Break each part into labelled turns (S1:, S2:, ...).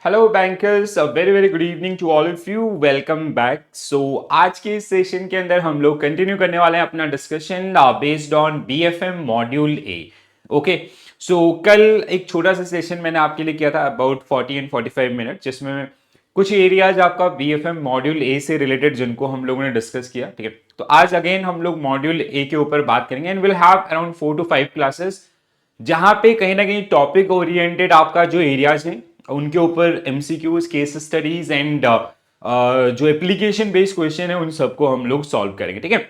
S1: Hello bankers, very very good evening to all of you. Welcome back. So आज के इस session के अंदर हम लोग कंटिन्यू करने वाले हैं अपना discussion based on BFM module A. Okay, so कल एक छोटा सा सेशन मैंने आपके लिए किया था अबाउट 40 एंड 45 मिनट, जिसमें कुछ एरियाज आपका बीएफएम मॉड्यूल ए से रिलेटेड जिनको हम लोगों ने डिस्कस किया। ठीक है, तो आज अगेन हम लोग मॉड्यूल ए के ऊपर बात करेंगे and will have around 4 to 5 classes, जहां पे कहीं ना कहीं टॉपिक ओरिएंटेड आपका जो एरियाज हैं उनके ऊपर एमसीक्यूज, केस स्टडीज एंड जो एप्लीकेशन बेस्ड क्वेश्चन है उन सबको हम लोग सॉल्व करेंगे। ठीक है,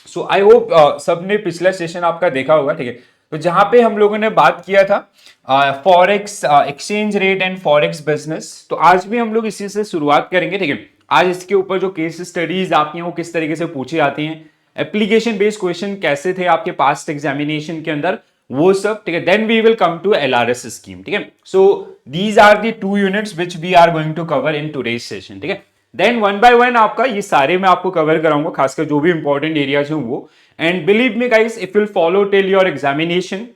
S1: सो आई होप सबने पिछला सेशन आपका देखा होगा। ठीक है, तो जहां पे हम लोगों ने बात किया था forex exchange rate and forex business, तो आज भी हम लोग इसी से शुरुआत करेंगे। ठीक है, आज इसके ऊपर जो केस स्टडीज आपकी हैं वो किस तरीके से पूछी जाती हैं, एप्लीकेशन बेस्ड क्वेश्चन कैसे थे आपके पास्ट एग्जामिनेशन के अंदर, वो सब। ठीक है, then we will come to LRS scheme. ठीक है, so these are the 2 units which we are going to cover in today's session. ठीक है, देन वन बाय वन आपका ये सारे मैं आपको कवर कराऊंगा, खासकर जो भी इंपॉर्टेंट एरियाज हैं वो। And believe me guys, if will follow till your examination,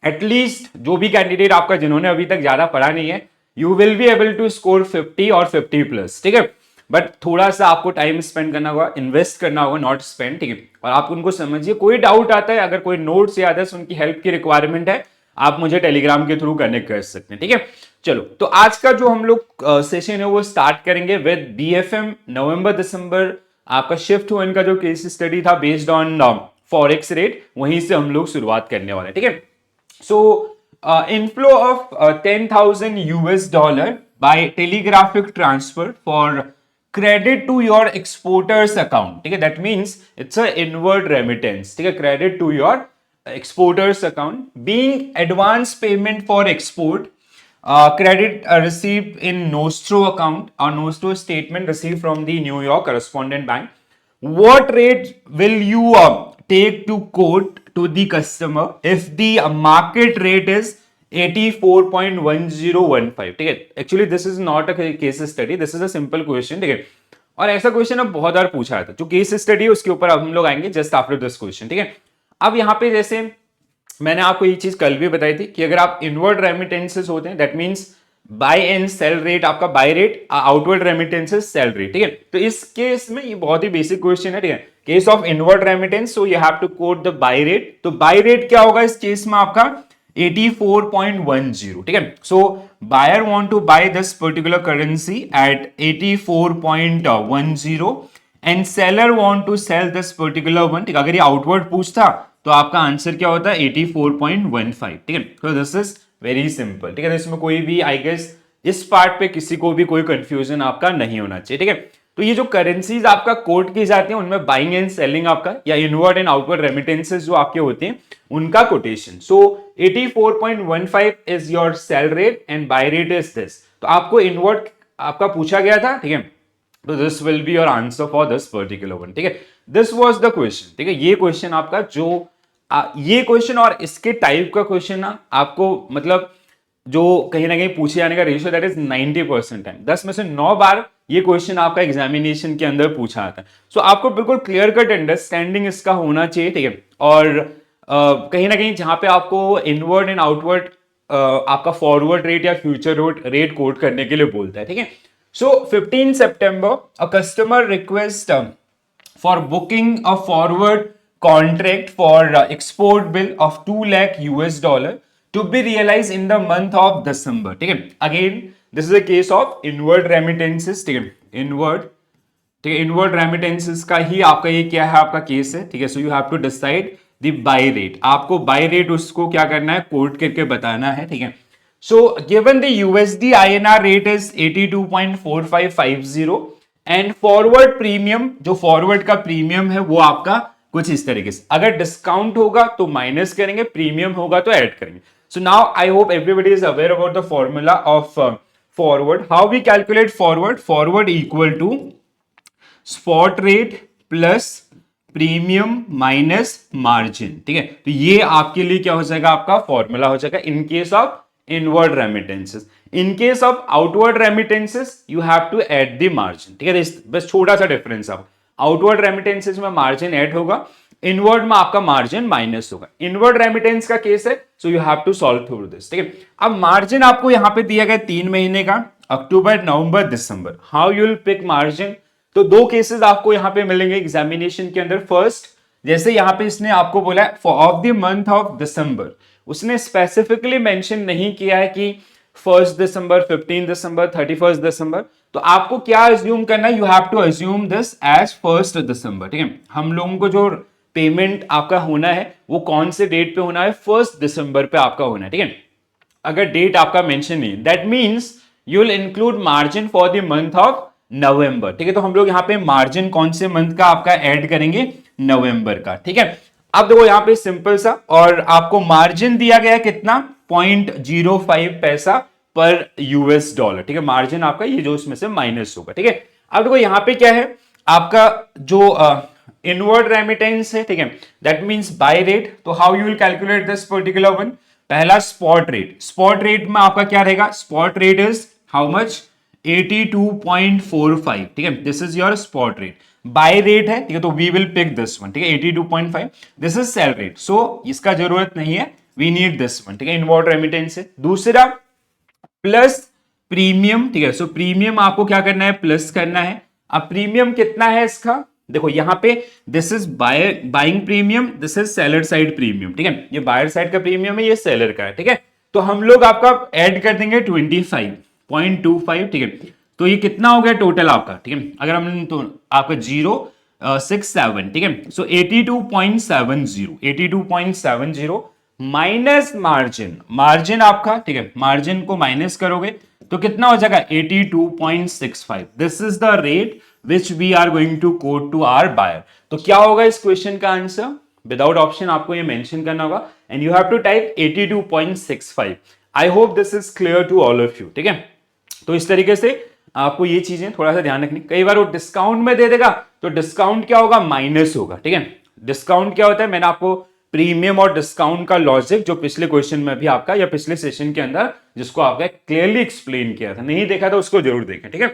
S1: at least जो भी कैंडिडेट आपका जिन्होंने अभी तक ज्यादा पढ़ा नहीं है, you will be able to score 50 और 50 प्लस। ठीक है, बट थोड़ा सा आपको टाइम स्पेंड करना होगा, इन्वेस्ट करना होगा, नॉट स्पेंड। ठीक है, और आप उनको समझिए। कोई डाउट आता है, अगर कोई नोट्स या अदर्स उनकी हेल्प की रिक्वायरमेंट है, आप मुझे टेलीग्राम के थ्रू कनेक्ट कर सकते हैं। ठीक है, चलो तो आज का जो हम लोग सेशन है वो स्टार्ट करेंगे विद बीएफएम नवंबर दिसंबर आपका शिफ्ट वन का जो केस स्टडी था बेस्ड ऑन फॉरेक्स रेट, वहीं से हम लोग शुरुआत करने वाले हैं। ठीक है, so inflow of 10,000 US dollar by telegraphic transfer for credit to your exporters account. ठीक है, that means it's a inward remittance. ठीक है, credit to your exporters account being advance payment for export, credit received in nostro account or nostro statement received from the New York correspondent bank. What rate will you take to quote to the customer if the market rate is 84.1015? ठीक है, actually this is not a case study, this is a simple question. ठीक है, और ऐसा question अब बहुत बार पूछा था। जो केस स्टडी है उसके ऊपर अब हम लोग आएंगे जस्ट आफ्टर दिस क्वेश्चन। ठीक है, अब यहाँ पे जैसे मैंने आपको ये चीज कल भी बताई थी कि अगर आप इनवर्ड रेमिटेंसेस होते हैं, that means buy and sell rate, आपका buy rate, outward remittances sell rate. ठीक है, तो इस केस में ये बहुत ही बेसिक क्वेश्चन है। ठीक है, case of inward remittance, so you have to quote the buy rate. तो बाय रेट क्या होगा इस केस में आपका 84.10। ठीक है, so buyer want to buy this particular currency at 84.10 and seller want to sell this particular one. ठीक है, अगर ये आउटवर्ड पूछता तो आपका आंसर क्या होता है 84.15। ठीक है, तो दिस इज वेरी सिंपल। ठीक है, तो इसमें कोई भी आई गेस इस पार्ट पे किसी को भी कोई कंफ्यूजन आपका नहीं होना चाहिए। ठीक है, तो ये जो करेंसीज आपका कोट की जाती है उनमें बाइंग एंड सेलिंग आपका या इनवर्ड एंड आउटवर्ड रेमिटेंसेस जो आपके होते हैं उनका quotation. So 84.15 is your cell rate and by rate is this. तो आपको इनवर्ड आपका पूछा गया था। ठीक है, तो this will be your answer for this particular one. ठीक है, दिस वाज द क्वेश्चन। ठीक है, ये क्वेश्चन आपका जो ये क्वेश्चन और इसके टाइप का क्वेश्चन ना आपको मतलब जो कहीं ना कहीं पूछे जाने का रेशियो दैट इज 90% टाइम, 10 में से 9 बार ये क्वेश्चन आपका एग्जामिनेशन के अंदर पूछा आता है। सो आपको बिल्कुल क्लियर कट अंडरस्टैंडिंग इसका होना चाहिए। ठीक है, और कहीं ना कहीं जहां पे आपको इनवर्ड एंड आउटवर्ड आपका फॉरवर्ड रेट या फ्यूचर रेट कोट करने के लिए बोलता है। ठीक है, सो 15 सितंबर a customer request for booking a forward contract for export bill of 2 lakh US dollar to be realized in the month of December. ठीक है, again this is a case of inward remittances. ठीक है, inward remittances का ही आपका ये क्या है, आपका केस है। ठीक है, so you have to decide the buy rate. आपको buy rate उसको क्या करना है, कोट करके बताना है। ठीक है, so given the USD INR rate is 82.4550 and forward premium, जो forward का प्रीमियम है वो आपका कुछ इस तरीके से, अगर डिस्काउंट होगा तो माइनस करेंगे, प्रीमियम होगा तो ऐड करेंगे। So now I hope everybody is aware about the formula of forward. How we calculate forward? Forward equal to spot rate plus premium minus margin. ठीक है, तो ये आपके लिए क्या हो जाएगा, आपका फॉर्मूला हो जाएगा in case of inward remittances. In case of outward remittances you have to add the margin. ठीक है, बस छोटा सा डिफरेंस आप, आउटवर्ड रेमिटेंसेस में मार्जिन ऐड होगा, इनवर्ड में आपका मार्जिन माइनस होगा। इनवर्ड रेमिटेंस का केस है, so you have to solve through this. ठीक है, अब मार्जिन आपको यहां पे दिया गया 3 महीने का, अक्टूबर, नवंबर, दिसंबर, how you will pick margin? तो दो केसेस आपको यहां पे मिलेंगे एग्जामिनेशन के अंदर। फर्स्ट, जैसे यहां पे इसने आपको बोला है for of the month of December, उसने स्पेसिफिकली मेंशन नहीं किया है कि 1 दिसंबर, 15 दिसंबर, 31 दिसंबर। तो आपको क्या अज्यूम करना है? You have to assume this as 1 December. ठीक है, हम लोगों को जो पेमेंट आपका होना है वो कौन से डेट पे होना है? 1 दिसंबर पे आपका होना है। ठीक है, अगर डेट आपका मेंशन नहीं, that means you will include margin for the month of November. ठीक है, तो हम लोग यहां पे मार्जिन कौन से मंथ का आपका ऐड करेंगे? नवंबर का। ठीक है, अब देखो यहां पे सिंपल सा, और आपको मार्जिन दिया गया कितना? 0.05 पैसा पर यूएस डॉलर। ठीक है, मार्जिन आपका ये जो इसमें से माइनस होगा। ठीक है, अब देखो यहां पे क्या है आपका जो इनवर्ड रेमिटेंस है। ठीक है, दैट मींस बाय रेट। तो how you will calculate this particular one? पहला स्पॉट रेट, स्पॉट रेट में आपका क्या रहेगा? Spot rate is how much? 82.45। ठीक है, this is your spot rate. Buy rate है, ठीक है, तो we will pick this one. ठीक है, 82.5, this is sell rate, so इसका जरूरत नहीं है, वी नीड दिस वन। ठीक है, इनवर्ड रेमिटेंस है। दूसरा प्लस प्रीमियम। ठीक है, सो प्रीमियम आपको क्या करना है? प्लस करना है। अब प्रीमियम कितना है इसका? देखो यहां पे this is buying premium, this is seller side premium. ठीक है, ये बायर साइड का प्रीमियम है, ये सेलर का है। ठीक है, तो हम लोग आपका ऐड कर देंगे 25.25। ठीक है, तो ये कितना हो गया टोटल आपका? ठीक है, अगर हम तो आपका 0.67। ठीक है, सो 82.70 माइनस मार्जिन, मार्जिन आपका, ठीक है, मार्जिन को माइनस करोगे तो कितना हो जाएगा? 82.65। This is the rate which we are going to quote to our buyer. तो क्या होगा इस क्वेश्चन का आंसर? विदाउट ऑप्शन आपको ये मेंशन करना होगा, and you have to type 82.65। I hope this is clear to all of you. ठीक है, तो इस तरीके से आपको ये चीजें थोड़ा सा ध्यान रखनी। कई बार वो डिस्काउंट में दे देगा तो डिस्काउंट क्या होगा? माइनस होगा। ठीक है, डिस्काउंट क्या होता है? मैंने आपको प्रीमियम और डिस्काउंट का लॉजिक जो पिछले क्वेश्चन में भी आपका या पिछले सेशन के अंदर जिसको आपका क्लियरली एक्सप्लेन किया था, नहीं देखा था उसको जरूर देखें। ठीक है,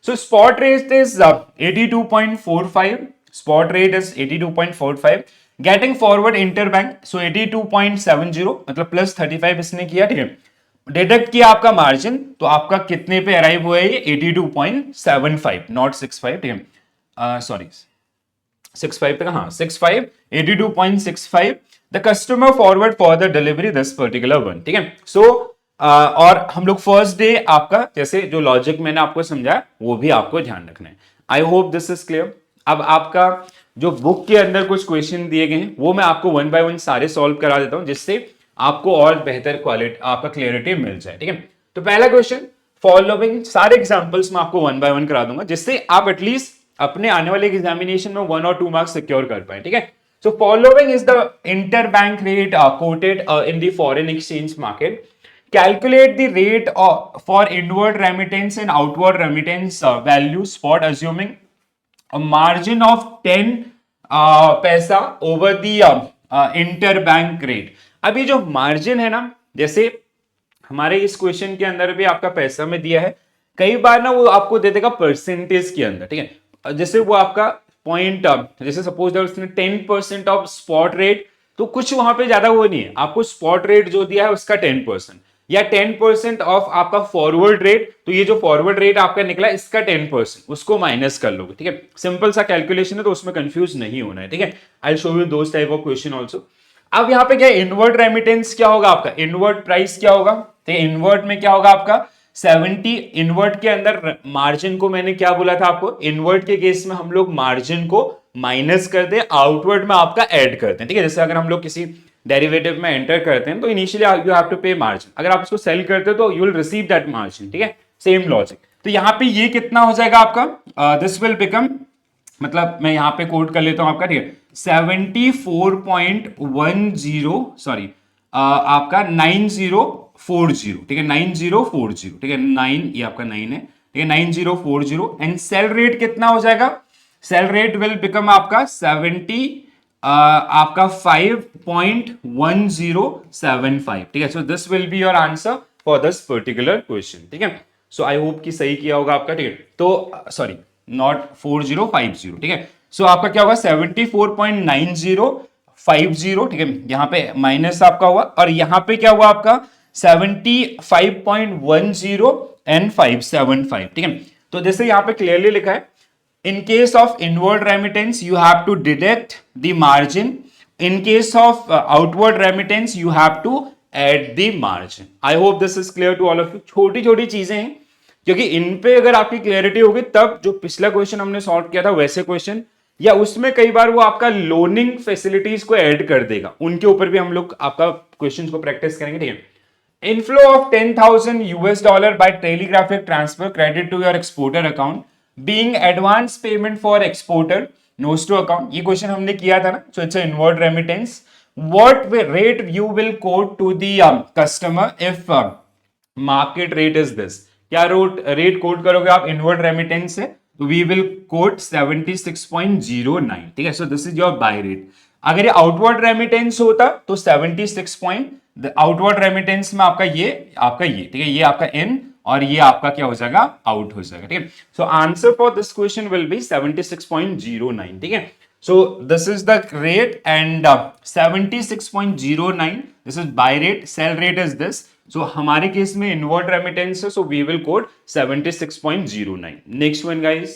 S1: so spot rate is 82.45, spot rate is 82.45, getting forward interbank, so 82.70 मतलब प्लस 35 इसने किया। ठीक है, डिडक्ट किया आपका मार्जिन, तो आपका कितने पे अराइव हुआ है? ये 82.75, नॉट 65। ठीक है, सॉरी 65 तक, हाँ 65, 82.65। The customer forward for the delivery this particular one. ठीक है, सो और हम लोग फर्स्ट डे आपका जैसे जो लॉजिक मैंने आपको समझाया वो भी आपको ध्यान रखना है। आई होप दिस इज क्लियर। अब आपका जो बुक के अंदर कुछ क्वेश्चन दिए गए हैं वो मैं आपको वन बाय वन सारे सॉल्व करा देता हूं, जिससे आपको और बेहतर क्वालिटी आपका क्लियरिटी मिल जाए। ठीक है, तो पहला क्वेश्चन, फॉलोइंग, सारे एग्जांपल्स मैं आपको वन बाय वन करा दूंगा, जिससे आप एटलीस्ट अपने आने वाले एग्जामिनेशन में 1 और 2 मार्क्स सिक्योर कर पाए। ठीक है, so following is the interbank rate quoted in the foreign exchange market. Calculate the rate for inward remittance and outward remittance value spot, assuming a margin of 10 पैसा over the interbank rate। अब ये जो margin है ना, जैसे हमारे इस question के अंदर भी आपका पैसा में दिया है, कई बार ना वो आपको दे देगा परसेंटेज के अंदर। ठीक है, जैसे वो आपका पॉइंट, जैसे सपोज दैट उसने 10% ऑफ स्पॉट रेट, तो कुछ वहां पे ज्यादा वो नहीं है, आपको स्पॉट रेट जो दिया है उसका 10%, या 10% ऑफ आपका फॉरवर्ड रेट, तो ये जो फॉरवर्ड रेट आपका निकला इसका 10% उसको माइनस कर लोगे। ठीक है, सिंपल सा कैलकुलेशन है, तो उसमें कंफ्यूज नहीं होना है। ठीक है, I show you those type of question also. अब यहाँ पे क्या इनवर्ड रेमिटेंस क्या होगा आपका? इनवर्ड प्राइस क्या होगा? तो इनवर्ड में क्या होगा आपका? 70। इनवर्ड के अंदर मार्जिन को मैंने क्या बोला था आपको? इनवर्ड के केस में हम लोग मार्जिन को माइनस कर दे, आउटवर्ड में आपका ऐड करते हैं। ठीक है, जैसे अगर हम लोग किसी डेरिवेटिव में एंटर करते हैं तो इनिशियली यू हैव टू पे मार्जिन, अगर आप इसको सेल करते हो तो you will receive that margin. ठीक है, सेम लॉजिक। तो यहाँ पे ये कितना हो जाएगा आपका? दिस विल बिकम, मतलब मैं यहां पे कोड कर लेता हूं आपका। ठीक है, 74.10, सॉरी आपका 9040। ठीक है, 9040। ठीक है, 9, ये आपका 9 है। ठीक है, 9040, एंड सेल रेट कितना हो जाएगा? सेल रेट विल बिकम आपका 70 आपका 5.1075। ठीक है, so this will be your answer for this particular question. ठीक है, सो आई होप कि सही किया होगा आपका। ठीक है, तो सॉरी नॉट 4050। ठीक है, सो आपका क्या होगा? 74.9050। ठीक है, यहां पे माइनस आपका हुआ, और यहां पे क्या हुआ आपका? 75.10 एंड 575, ठीक है। तो जैसे यहाँ पे क्लियरली लिखा है, in case of inward remittance you have to deduct the margin, in case of outward remittance you have to add the margin. I hope this is clear to all of you. छोटी छोटी चीजें हैं, क्योंकि इन पे अगर आपकी clarity होगी तब जो पिछला क्वेश्चन हमने सॉल्व किया था वैसे क्वेश्चन, या उसमें कई बार वो आपका लोनिंग फैसिलिटीज को ऐड कर देगा, उनके ऊपर भी हम लोग आपका क्वेश्चन को प्रैक्टिस करेंगे, ठीक है। Inflow of 10,000 US dollar by telegraphic transfer credit to your exporter account being advance payment for exporter nose to account. ये क्वेश्चन हमने किया था ना, so it's an inward remittance. What rate you will quote to the customer if market rate is this? क्या rate quote करोगे आप inward remittance से? तो वी विल कोट 76.09, ठीक है। So this is your by rate. अगर ये outward remittance होता तो 76. आउटवर्ड रेमिटेंस में आपका ये ठीक है, ये आपका इन और ये आपका क्या हो जाएगा, आउट हो जाएगा, ठीक है। So answer for this question will be 76.09, ठीक है। So this is the rate and 76.09. This is buy rate. Sell rate is this. So हमारे केस में inward remittance है, so we will quote 76.09. Next one guys.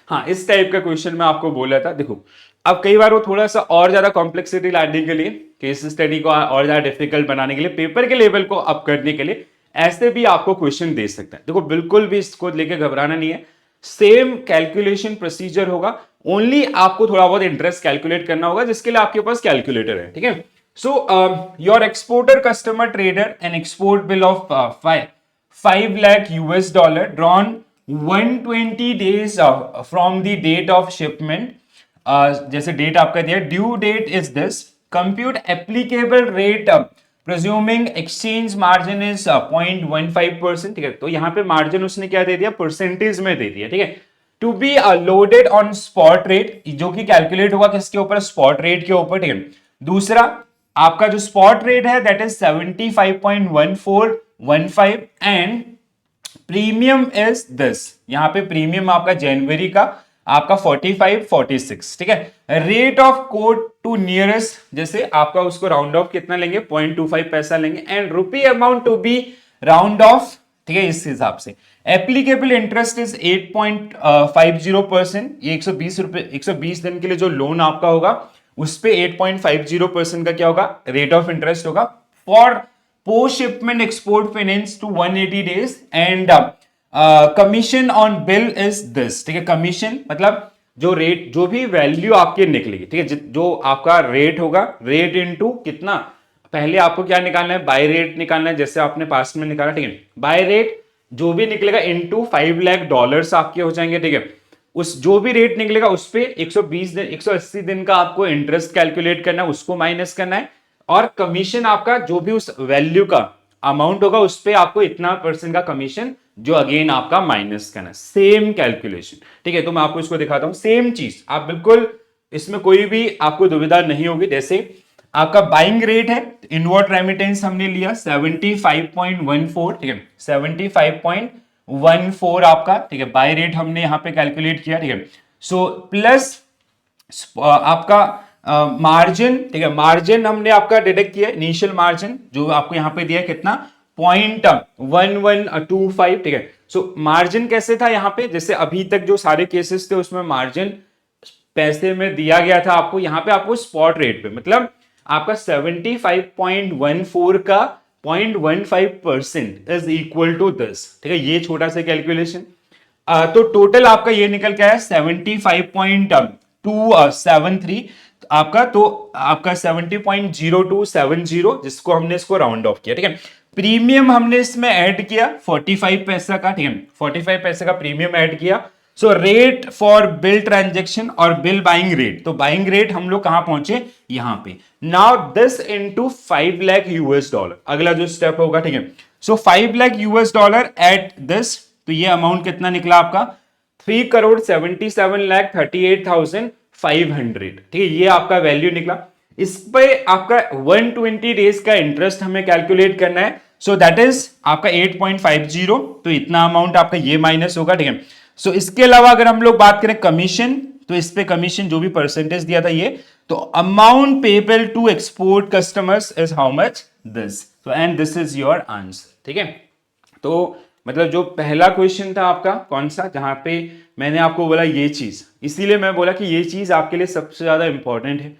S1: हाँ, इस type का question मैं आपको बोला था। देखो अब कई बार वो थोड़ा सा और ज्यादा कॉम्प्लेक्सिटी लाने के लिए, केस स्टडी को और ज्यादा डिफिकल्ट बनाने के लिए, पेपर के लेवल को अप करने के लिए ऐसे भी आपको क्वेश्चन दे सकते हैं। देखो बिल्कुल भी इसको लेके घबराना नहीं है, सेम कैलकुलेशन प्रोसीजर होगा, ओनली आपको थोड़ा बहुत इंटरेस्ट कैलकुलेट करना होगा, जिसके लिए आपके पास कैलकुलेटर है, ठीक है। So your exporter customer trader an export bill of 5 lakh US dollar drawn 120 days from the date of shipment. जैसे डेट आपका दिया, due date is this, compute applicable rate presuming exchange margin is 0.15%, ठीक है। तो यहाँ पे margin उसने क्या दे दिया, परसेंटेज में दे दिया, ठीक है। To be loaded on spot rate, जो कि कैलकुलेट होगा किसके ऊपर, स्पॉट रेट के ऊपर, ठीक है। दूसरा आपका जो स्पॉट रेट है that is 75.1415 and premium is this, यहाँ पे प्रीमियम आपका जनवरी का आपका 45-46, ठीक है। Rate of quote to nearest, जैसे आपका उसको राउंड ऑफ कितना लेंगे, 0.25 पैसा लेंगे, and rupee amount to be round off, ठीक है, इस हिसाब से। एप्लीकेबल इंटरेस्ट इज 8.50%, ये 120 रुपए 120 दिन के लिए जो लोन आपका होगा उस पे 8.50% का क्या होगा, रेट ऑफ इंटरेस्ट होगा। For post shipment export finance to 180 days and commission on bill is this, ठीक है। कमीशन मतलब जो रेट, जो भी वैल्यू आपकी निकलेगी, ठीक है, जो आपका रेट होगा, रेट इनटू कितना, पहले आपको क्या निकालना है, बाय रेट निकालना है, जैसे आपने पास्ट में निकाला, ठीक है। बाय रेट जो भी निकलेगा इनटू 5 लाख डॉलर्स आपके हो जाएंगे, ठीक है। उस जो भी रेट निकलेगा उस पे 120 दिन 180 दिन का आपको इंटरेस्ट कैलकुलेट करना है, उसको माइनस करना है, और कमीशन आपका जो भी उस वैल्यू का अमाउंट होगा उस पे आपको इतना % का कमीशन जो अगेन आपका माइनस करना है। सेम कैलकुलेशन, ठीक है। तो मैं आपको इसको दिखाता हूं, सेम चीज, आप बिल्कुल इसमें कोई भी आपको दुविधा नहीं होगी। जैसे आपका बाइंग रेट है, इनवर्ड रेमिटेंस हमने लिया 75.14, ठीक है, 75.14 आपका, ठीक है। बाय रेट हमने यहां पे कैलकुलेट किया, ठीक है। सो प्लस आपका मार्जिन, ठीक है, मार्जिन हमने आपका डिडक्ट किया, इनिशियल मार्जिन जो आपको यहां पे दिया कितना, 0.1125, ठीक है। सो मार्जिन कैसे था यहाँ पे, जैसे अभी तक जो सारे केसेस थे उसमें मार्जिन पैसे में दिया गया था आपको, यहाँ पे आपको स्पॉट रेट पे, मतलब आपका 75.14 का 0.15% इज इक्वल टू दिस, ठीक है। ये छोटा सा कैलकुलेशन, तो टोटल आपका ये निकल के आया 75.273 आपका, तो आपका 70.0270, जिसको हमने इसको राउंड ऑफ किया, ठीक है। प्रीमियम हमने इसमें ऐड किया 45 पैसा का, ठीक है, 45 पैसे का प्रीमियम ऐड किया। So rate for bill transaction और बिल बाइंग रेट, तो बाइंग रेट हम लोग कहां पहुंचे, यहां पे। Now this into 5 lakh US dollar, अगला जो स्टेप होगा, ठीक है। सो 5 lakh US dollar at this, तो ये अमाउंट कितना निकला आपका, 3,77,38,500, ठीक है, ये आपका वैल्यू निकला। इस पे आपका 120 डेज का इंटरेस्ट हमें कैलकुलेट करना है, सो दैट इज आपका 8.50, तो इतना अमाउंट आपका ये माइनस होगा, ठीक है। सो इसके अलावा अगर हम लोग बात करें कमीशन, तो इस पे कमीशन जो भी परसेंटेज दिया था ये, तो amount payable to export customers is how much, this तो and this is your answer, ठीक है। तो मतलब जो पहला क्वेश्चन था आपका कौन सा, जहां पे मैंने आपको बोला ये चीज, इसीलिए मैं बोला कि ये चीज आपके लिए सबसे ज्यादा इंपॉर्टेंट है।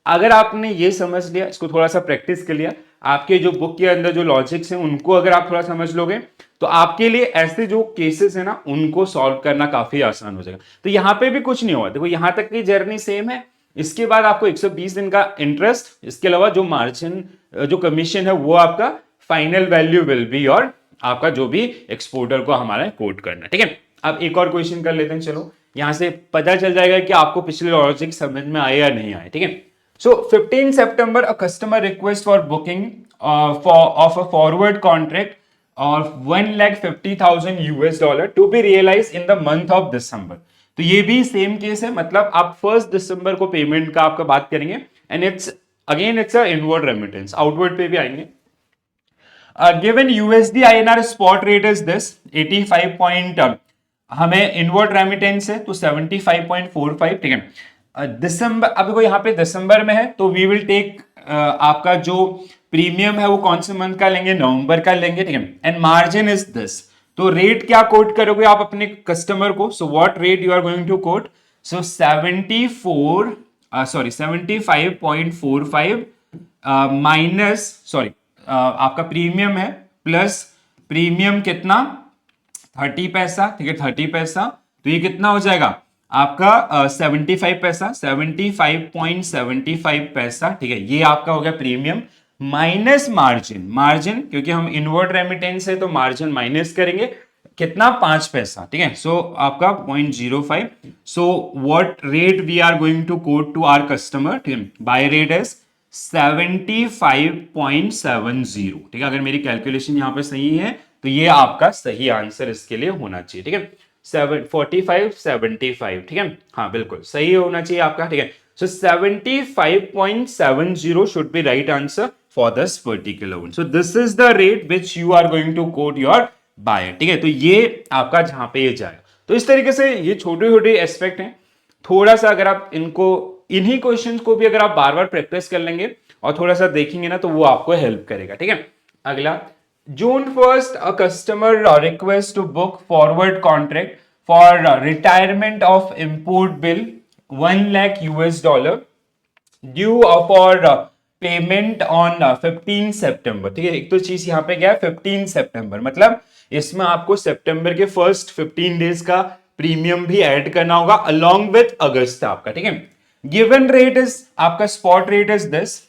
S1: अगर आपने ये समझ लिया, इसको थोड़ा सा प्रैक्टिस कर लिया, आपके जो बुक के अंदर जो लॉजिक्स हैं उनको अगर आप थोड़ा समझ लोगे, तो आपके लिए ऐसे जो केसेस है ना उनको सॉल्व करना काफी आसान हो जाएगा। तो यहाँ पे भी कुछ नहीं हुआ, देखो यहाँ तक की जर्नी सेम है, इसके बाद आपको 120 दिन का इंटरेस्ट, इसके अलावा जो मार्जिन जो कमीशन है वो आपका फाइनल वैल्यू विल बी और आपका जो भी एक्सपोर्टर को हमारा कोट करना, ठीक है। अब एक और क्वेश्चन कर लेते हैं, चलो यहां से पता चल जाएगा कि आपको पिछले लॉजिक समझ में आए या नहीं आए, ठीक है। So 15 September, a customer request for booking of a forward contract of 1,50,000 US dollar to be realized in the month of December. तो ये भी सेम केस है, मतलब आप 1 दिसंबर को पेमेंट का आपका बात करेंगे and it's again it's a inward remittance, outward पे भी आएंगे। Given USD INR spot rate is this 85 point, हमें इनवर्ड रेमिटेंस है तो 75.45, ठीक है। दिसंबर, अब देखो यहाँ पे दिसंबर में है तो वी विल टेक आपका जो प्रीमियम है वो कौन से मंथ का लेंगे, नवंबर का लेंगे, ठीक है। एंड मार्जिन इज दिस, तो रेट क्या कोट करोगे आप अपने कस्टमर को, so what rate you are going to quote, so 75.45 minus, sorry आपका प्रीमियम है प्लस प्रीमियम कितना 30 पैसा, ठीक है 30 पैसा, तो ये कितना हो जाएगा आपका 75 पैसा, 75.75 पैसा, ठीक है। ये आपका हो गया प्रीमियम माइनस मार्जिन, मार्जिन क्योंकि हम इनवर्ड रेमिटेंस है तो मार्जिन माइनस करेंगे कितना 5 पैसा, ठीक है। सो आपका 0.05, so what rate we are going to quote to our customer, ठीक है, बाय रेट इज 75.70, ठीक है। अगर मेरी कैलकुलेशन यहाँ पे सही है तो ये आपका सही आंसर इसके लिए होना चाहिए, ठीक है। 45.75, ठीक है, हाँ बिल्कुल सही होना चाहिए आपका, ठीक है। So 75.70 should be right answer for this particular one. So this is the rate which you are going to quote your buyer, ठीक है। तो ये आपका जहां पे ये जाएगा, तो इस तरीके से ये छोटे छोटे एस्पेक्ट हैं, थोड़ा सा अगर आप इनको इन्हीं क्वेश्चंस को भी अगर आप बार बार प्रैक्टिस कर लेंगे और थोड़ा सा देखेंगे ना तो वो आपको हेल्प करेगा, ठीक है। अगला, June 1st, a customer requests to book forward contract for retirement of import bill 1 lakh US dollar due for payment on 15 सितंबर, ठीक है। एक तो चीज यहाँ पे क्या है 15 सितंबर, मतलब इसमें आपको सितंबर के फर्स्ट 15 डेज का प्रीमियम भी ऐड करना होगा अलॉन्ग विथ अगस्त आपका, ठीक है। गिवन रेट इज आपका spot rate is this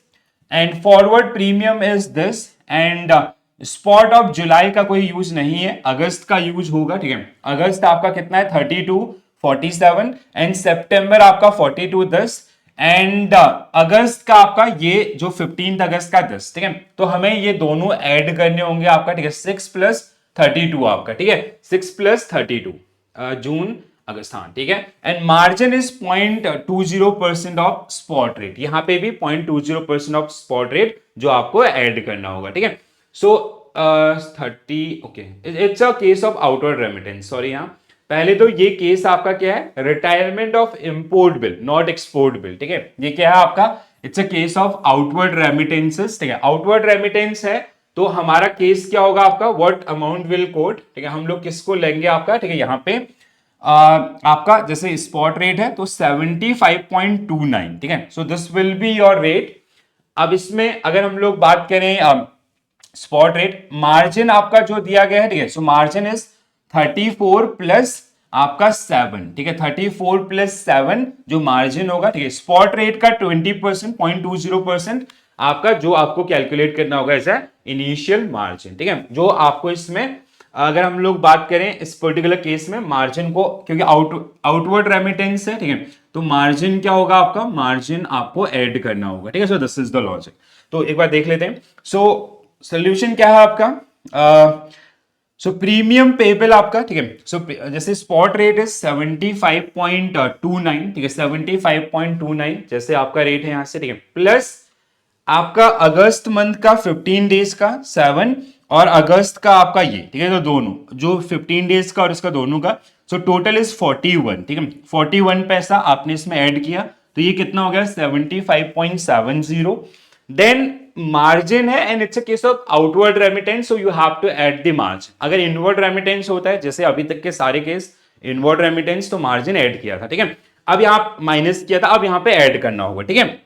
S1: and forward premium is this and spot of July का कोई यूज नहीं है, अगस्त का यूज होगा, ठीक है। अगस्त आपका कितना है 32.47 एंड सितंबर आपका 42.10 एंड अगस्त का आपका ये जो 15 अगस्त का 10, ठीक है। तो हमें ये दोनों ऐड करने होंगे आपका, ठीक है, 6 + 32 आपका, ठीक है, 6 + 32 जून अगस्त, हाँ ठीक है। And margin is 0.20% of spot rate, यहां पे भी 0.20% ऑफ स्पॉट रेट जो आपको ऐड करना होगा, ठीक है। सो 30, okay, it's a case of outward remittance, sorry यहाँ पहले तो ये केस आपका क्या है, retirement of import bill not export bill, ठीक है। ये क्या है आपका, it's a case of outward remittances, ठीक है। आउटवर्ड रेमिटेंस है तो हमारा केस क्या होगा आपका, व्हाट अमाउंट विल कोट, ठीक है। हम लोग किसको लेंगे आपका, ठीक है, यहाँ पे आपका जैसे स्पॉट रेट है तो 75.29, ठीक है। So this will be your rate. अब इसमें अगर हम लोग बात करें स्पॉट रेट, मार्जिन आपका जो दिया गया है, ठीक है, सो मार्जिन इज 34 प्लस आपका 7, ठीक है, 34 + 7 जो मार्जिन होगा, ठीक है। स्पॉट रेट का 20%, 0.20% आपका जो आपको कैलकुलेट करना होगा एज इनिशियल मार्जिन, ठीक है। जो आपको इसमें अगर हम लोग बात करें इस पर्टिकुलर केस में मार्जिन को, क्योंकि आउटवर्ड रेमिटेंस है, ठीक है, तो मार्जिन क्या होगा आपका, मार्जिन आपको ऐड करना होगा, ठीक है। So this is the logic. तो एक बार देख लेते हैं। सो सोल्यूशन क्या है आपका, सो प्रीमियम पेबल आपका, ठीक है। सो जैसे स्पॉट रेट इज 75.29, ठीक है, 75.29 जैसे आपका रेट है यहां से, ठीक है, प्लस आपका अगस्त मंथ का 15 डेज का 7 और अगस्त का आपका ये, ठीक है, तो दोनों जो 15 डेज का और इसका दोनों का, सो टोटल इज 41, ठीक है, 41 पैसा आपने इसमें ऐड किया तो ये कितना हो गया 75.70। देन मार्जिन है and it's a case of outward remittance, so you have to add the margin. अगर इनवर्ड रेमिटेंस होता है, जैसे अभी तक के सारे केस इनवर्ड रेमिटेंस, तो मार्जिन ऐड किया था, ठीक है। अब यहाँ माइनस किया था, अब यहाँ पे ऐड करना होगा, ठीक है।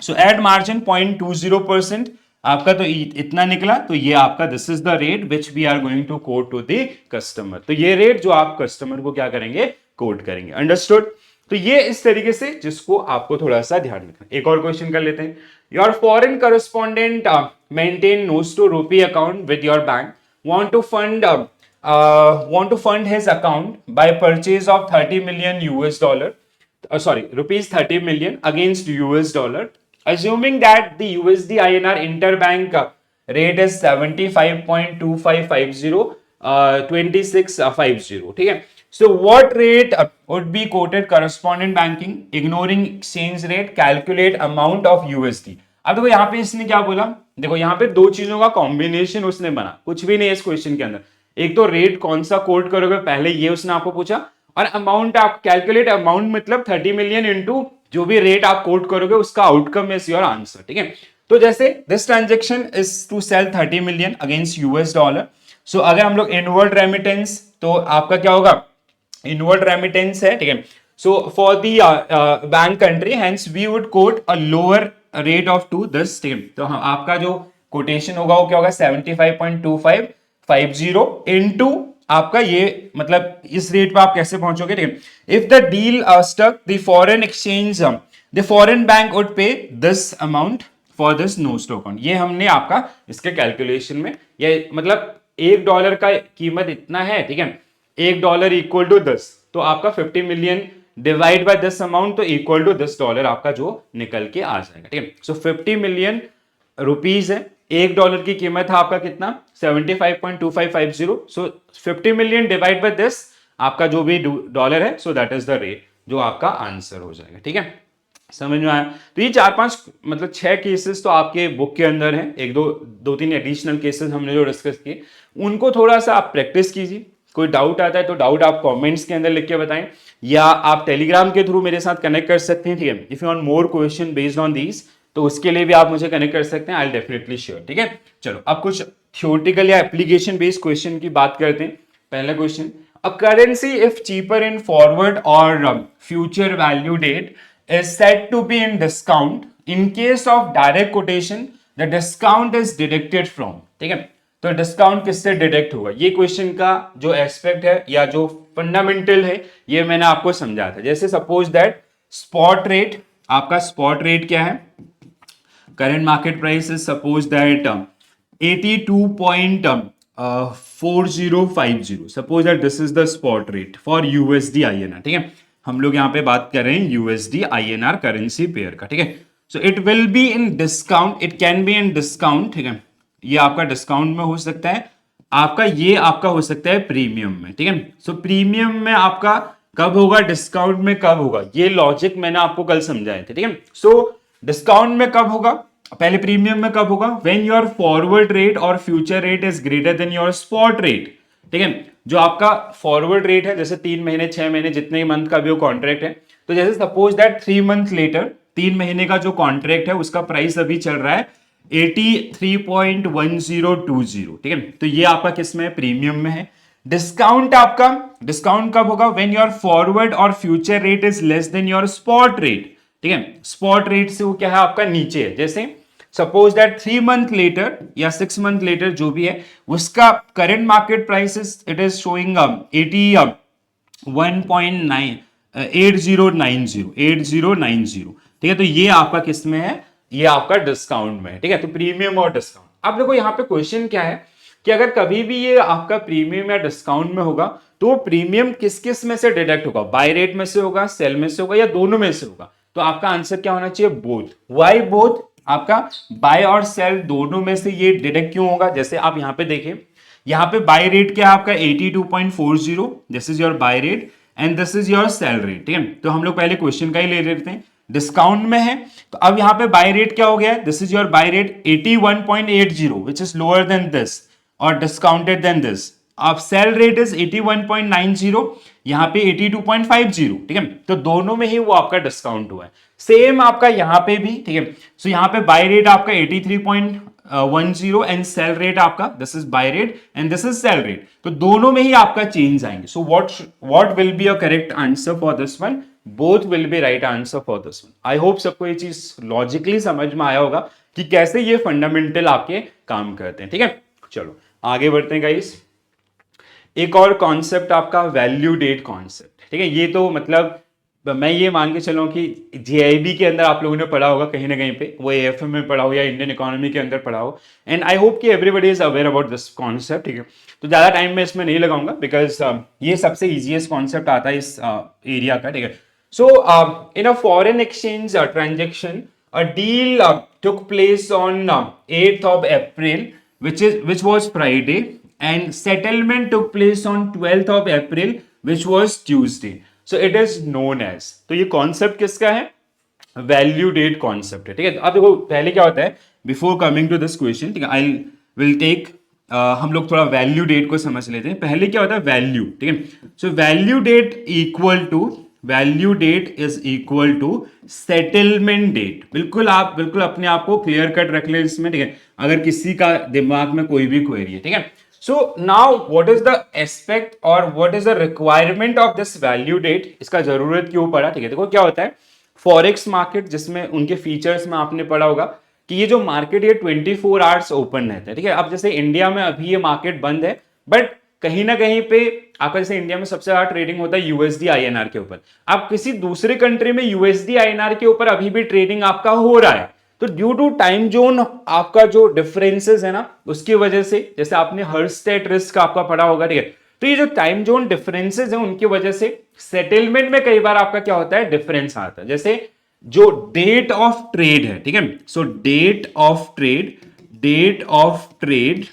S1: सो एड मार्जिन 0.20% आपका, तो इतना निकला, तो ये आपका this is the rate which we are going to quote to the customer. तो ये रेट जो आप कस्टमर को क्या करेंगे, कोट करेंगे। अंडरस्टूड। तो ये इस तरीके से, जिसको आपको थोड़ा सा ध्यान रखना। एक और क्वेश्चन कर लेते हैं। Your foreign correspondent maintain notes to rupee account with your bank, want to fund his account by purchase of 30 million US dollar, rupees 30 million against US dollar, assuming that the USD INR interbank rate is 75.2550 2650, ठीक है। So what rate would be quoted correspondent banking, ignoring exchange rate, calculate amount of USD। अब देखो यहाँ पे इसने क्या बोला, देखो यहाँ पे दो चीजों का कॉम्बिनेशन उसने बना, कुछ भी नहीं है इस क्वेश्चन के अंदर। एक तो रेट कौन सा कोट करोगे पहले, ये उसने आपको पूछा, और अमाउंट आप कैलकुलेट, अमाउंट मतलब 30 मिलियन इंटू जो भी रेट आप कोट करोगे उसका आउटकम इज योर आंसर, ठीक है। तो जैसे this transaction is to sell 30 million against US dollar. So अगर हम लोग इनवर्ड रेमिटेंस, तो आपका क्या होगा, इनवर्ड रेमिटेंस है, ठीक है। So for the bank country, hence we would quote a lower rate of to this, ठीक है। तो आपका जो कोटेशन होगा वो क्या होगा, 75.2550 इनटू आपका ये, मतलब इस रेट पे आप कैसे पहुंचोगे, ठीक है। If the deal stuck, the foreign exchange, the foreign bank would pay this amount for this note to account. ये हमने आपका इसके कैलकुलेशन में, ये मतलब $1 का कीमत इतना है, ठीक है। $1 इक्वल टू 10, तो आपका 50 million divide by this amount, तो इक्वल टू $10 आपका जो निकल के आ जाएगा, ठीक है। सो 50 मिलियन रुपीज है, $1 की कीमत है आपका कितना, 75.2550। सो 50 मिलियन डिवाइड बाय दिस आपका जो भी डॉलर है, so that is the rate जो आपका आंसर हो जाएगा, ठीक है। समझ में आया। तो ये 4-5 मतलब 6 केसेस तो आपके बुक के अंदर हैं, एक दो तीन एडिशनल केसेस हमने जो डिस्कस किए, उनको थोड़ा सा आप प्रैक्टिस कीजिए। कोई डाउट आता है तो डाउट आप कमेंट्स के अंदर लिख के बताएं, या आप टेलीग्राम के थ्रू मेरे साथ कनेक्ट कर सकते हैं, ठीक है। If you want more question based on these, तो उसके लिए भी आप मुझे कनेक्ट कर सकते हैं, आई विल डेफिनेटली शेयर, ठीक है। चलो अब कुछ थ्योरेटिकल या एप्लीकेशन बेस्ड क्वेश्चन की बात करते हैं। पहला question, a currency if cheaper in forward और future value date is said to be in discount, in case of direct quotation the discount is deducted from, ठीक है। तो डिस्काउंट किससे डिडक्ट होगा, ये क्वेश्चन का जो एस्पेक्ट है या जो फंडामेंटल है, ये मैंने आपको समझाया था। जैसे सपोज दैट स्पॉट रेट, आपका स्पॉट रेट क्या है, current market price is suppose that 82.4050, suppose that this is the spot rate for USD INR, ठीक है। हम लोग यहाँ पे बात कर रहे हैं यूएसडी आईएनआर करेंसी पेयर का, ठीक है। So it will be in discount, it can be in discount, ठीक है। ये आपका डिस्काउंट में हो सकता है, आपका ये आपका हो सकता है प्रीमियम में, ठीक है। सो प्रीमियम में आपका कब होगा, डिस्काउंट में कब होगा, ये लॉजिक मैंने आपको कल समझाए थे, ठीक है। सो डिस्काउंट में कब होगा, पहले प्रीमियम में कब होगा, व्हेन योर फॉरवर्ड रेट और future rate is greater than your spot rate, ठीक है। जो आपका फॉरवर्ड रेट है, जैसे 3 महीने 6 महीने जितने मंथ का भी वो कॉन्ट्रैक्ट है, तो जैसे सपोज दैट 3 मंथ लेटर, 3 महीने का जो कॉन्ट्रैक्ट है उसका प्राइस अभी चल रहा है 83.1020, ठीक है। तो ये आपका किस में है, प्रीमियम में है। डिस्काउंट आपका, डिस्काउंट कब होगा, व्हेन योर फॉरवर्ड और future rate is less than your spot rate, ठीक है। स्पॉट रेट से वो क्या है आपका नीचे है, जैसे सपोज दैट 3 मंथ लेटर या 6 मंथ लेटर जो भी है, उसका current market price it is showing 8090, ठीक है। तो ये आपका किस में है, ये आपका डिस्काउंट में है, ठीक है। तो प्रीमियम और डिस्काउंट। अब देखो यहाँ पे क्वेश्चन क्या है कि अगर कभी भी ये आपका प्रीमियम या डिस्काउंट में होगा, तो प्रीमियम किस किस में से डिडक्ट होगा, बाय रेट में से होगा, सेल में से होगा, या दोनों में से होगा। तो आपका आंसर क्या होना चाहिए, बोथ। व्हाई बोथ, आपका बाय और सेल दोनों में से ये डिडक्ट क्यों होगा। जैसे आप यहाँ पे देखें, यहाँ पे बाय रेट क्या है आपका 82.40, this is your by rate and this is your cell rate, ठीक है। तो हम लोग पहले क्वेश्चन का ही ले लेते हैं, डिस्काउंट में है, तो अब यहाँ पे बाय रेट क्या हो गया, this is your by rate 81.80 which is lower than this और डिस्काउंटेड देन दिस, अब सेल रेट इज 81.90, यहाँ पे 82.50, ठीक है, तो दोनों में ही वो आपका डिस्काउंट हुआ है। सेम आपका यहाँ पे भी, ठीक है, सो यहाँ पे बाय रेट आपका 83.10 एंड सेल रेट आपका, this is by rate and this is sell rate, तो दोनों में ही आपका चेंज आएंगे। So what will be a correct answer for this one? Both will be right answer for this one. I hope सबको ये चीज logically समझ में आया होगा कि कैसे ये फंडामेंटल आपके काम करते हैं, ठीक है। चलो आगे बढ़ते हैं गाइस। एक और कॉन्सेप्ट आपका वैल्यू डेट कॉन्सेप्ट, ठीक है। ये तो मतलब मैं ये मान के चलूं कि जेआईबी के अंदर आप लोगों ने पढ़ा होगा कहीं ना कहीं पे, वो एएफएम में पढ़ा हो या इंडियन इकोनॉमी के अंदर पढ़ा हो, एंड आई होप कि everybody is aware about this concept, ठीक है। तो ज्यादा टाइम मैं इसमें नहीं लगाऊंगा बिकॉज ये सबसे इजीएस्ट कॉन्सेप्ट आता है इस एरिया का, ठीक है। So in a foreign exchange transaction a deal took place on 8th of April, which was Friday, and settlement took place on 12th of April, which was Tuesday. So it is known as, तो ये concept किसका है? Value date concept है, ठीक है। अब देखो पहले क्या होता है, before coming to this question, ठीक है, आई विल टेक हम लोग थोड़ा वैल्यू डेट को समझ लेते हैं। पहले क्या होता है? वैल्यू, ठीक है। So value date equal to, value date is equal to settlement date. बिल्कुल आप बिल्कुल अपने आप को क्लियर कट रख ले इसमें, ठीक है, अगर किसी का दिमाग में कोई भी क्वेरी है, ठीक है। So now what is the aspect और what is the requirement of this value date? इसका जरूरत क्यों पड़ा, ठीक है। देखो क्या होता है, फॉरेक्स मार्केट, जिसमें उनके फीचर्स में आपने पढ़ा होगा कि ये जो मार्केट ये 24 आवर्स ओपन रहता है, ठीक है। अब जैसे इंडिया में अभी ये मार्केट बंद है, बट कहीं ना कहीं पे आपका, जैसे इंडिया में सबसे ज्यादा ट्रेडिंग होता है यूएसडी आईएनआर के ऊपर, आप किसी दूसरे कंट्री में यूएसडी आईएनआर के ऊपर अभी भी ट्रेडिंग आपका हो रहा है, तो ड्यू टू टाइम जोन आपका जो डिफरेंसेस है ना, उसकी वजह से, जैसे आपने हर्स्टेट रिस्क आपका पढ़ा होगा, ठीक है, तो ये जो टाइम जोन डिफरेंसेस है उनकी वजह से सेटलमेंट में कई बार आपका क्या होता है, डिफरेंस आता है। जैसे जो डेट ऑफ ट्रेड है, ठीक है, so date of trade, date of trade,